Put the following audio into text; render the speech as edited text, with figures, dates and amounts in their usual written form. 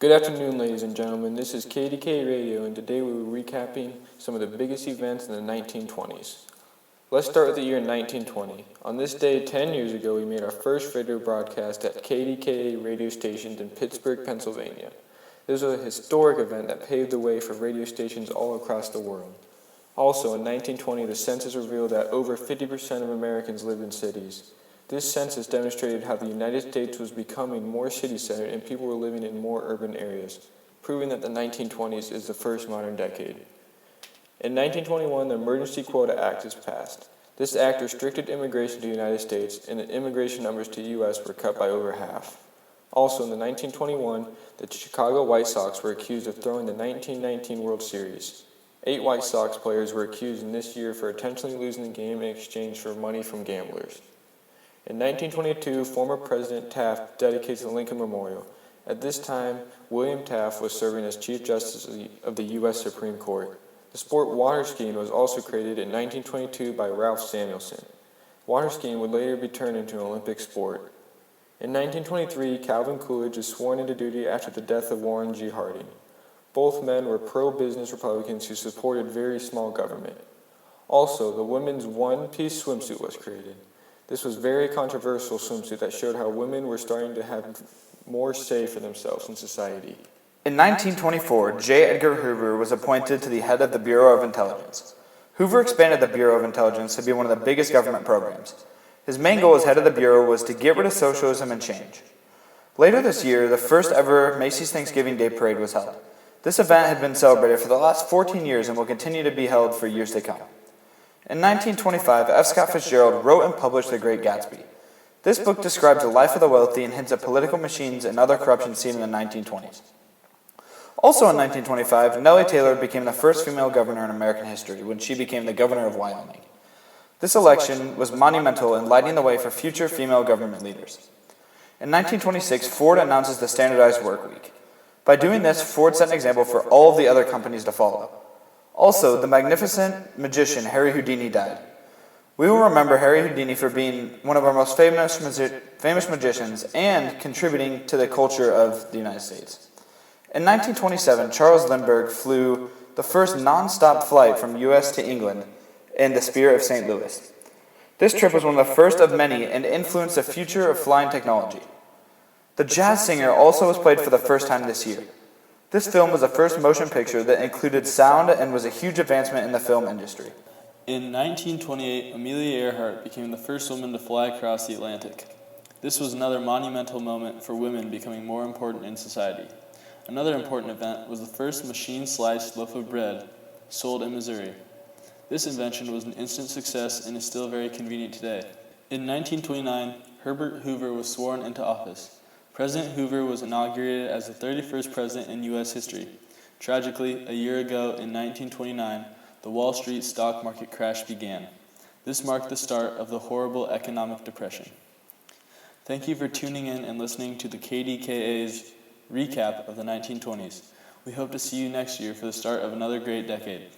Good afternoon, ladies and gentlemen. This is KDK Radio, and today we will be recapping some of the biggest events in the 1920s. Let's start with the year 1920. On this day, 10 years ago, we made our first radio broadcast at KDKA radio stations in Pittsburgh, Pennsylvania. This was a historic event that paved the way for radio stations all across the world. Also, in 1920, the census revealed that over 50% of Americans lived in cities. This census demonstrated how the United States was becoming more city-centered and people were living in more urban areas, proving that the 1920s is the first modern decade. In 1921, the Emergency Quota Act is passed. This act restricted immigration to the United States, and the immigration numbers to the U.S. were cut by over half. Also, in 1921, the Chicago White Sox were accused of throwing the 1919 World Series. 8 White Sox players were accused in this year for intentionally losing the game in exchange for money from gamblers. In 1922, former President Taft dedicates the Lincoln Memorial. At this time, William Taft was serving as Chief Justice of the U.S. Supreme Court. The sport water skiing was also created in 1922 by Ralph Samuelson. Water skiing would later be turned into an Olympic sport. In 1923, Calvin Coolidge was sworn into duty after the death of Warren G. Harding. Both men were pro-business Republicans who supported very small government. Also, the women's one-piece swimsuit was created. This was a very controversial swimsuit that showed how women were starting to have more say for themselves in society. In 1924, J. Edgar Hoover was appointed to the head of the Bureau of Intelligence. Hoover expanded the Bureau of Intelligence to be one of the biggest government programs. His main goal as head of the Bureau was to get rid of socialism and change. Later this year, the first ever Macy's Thanksgiving Day Parade was held. This event had been celebrated for the last 14 years and will continue to be held for years to come. In 1925, F. Scott Fitzgerald wrote and published The Great Gatsby. This book describes the life of the wealthy and hints at political machines and other corruption seen in the 1920s. Also in 1925, Nellie Taylor became the first female governor in American history when she became the governor of Wyoming. This election was monumental in lighting the way for future female government leaders. In 1926, Ford announces the standardized work week. By doing this, Ford set an example for all of the other companies to follow. Also, the magnificent magician Harry Houdini died. We will remember Harry Houdini for being one of our most famous magicians and contributing to the culture of the United States. In 1927, Charles Lindbergh flew the first non-stop flight from U.S. to England in the Spirit of St. Louis. This trip was one of the first of many and influenced the future of flying technology. The Jazz Singer also was played for the first time this year. This film was the first motion picture that included sound and was a huge advancement in the film industry. In 1928, Amelia Earhart became the first woman to fly across the Atlantic. This was another monumental moment for women becoming more important in society. Another important event was the first machine-sliced loaf of bread sold in Missouri. This invention was an instant success and is still very convenient today. In 1929, Herbert Hoover was sworn into office. President Hoover was inaugurated as the 31st president in U.S. history. Tragically, a year ago in 1929, the Wall Street stock market crash began. This marked the start of the horrible economic depression. Thank you for tuning in and listening to the KDKA's recap of the 1920s. We hope to see you next year for the start of another great decade.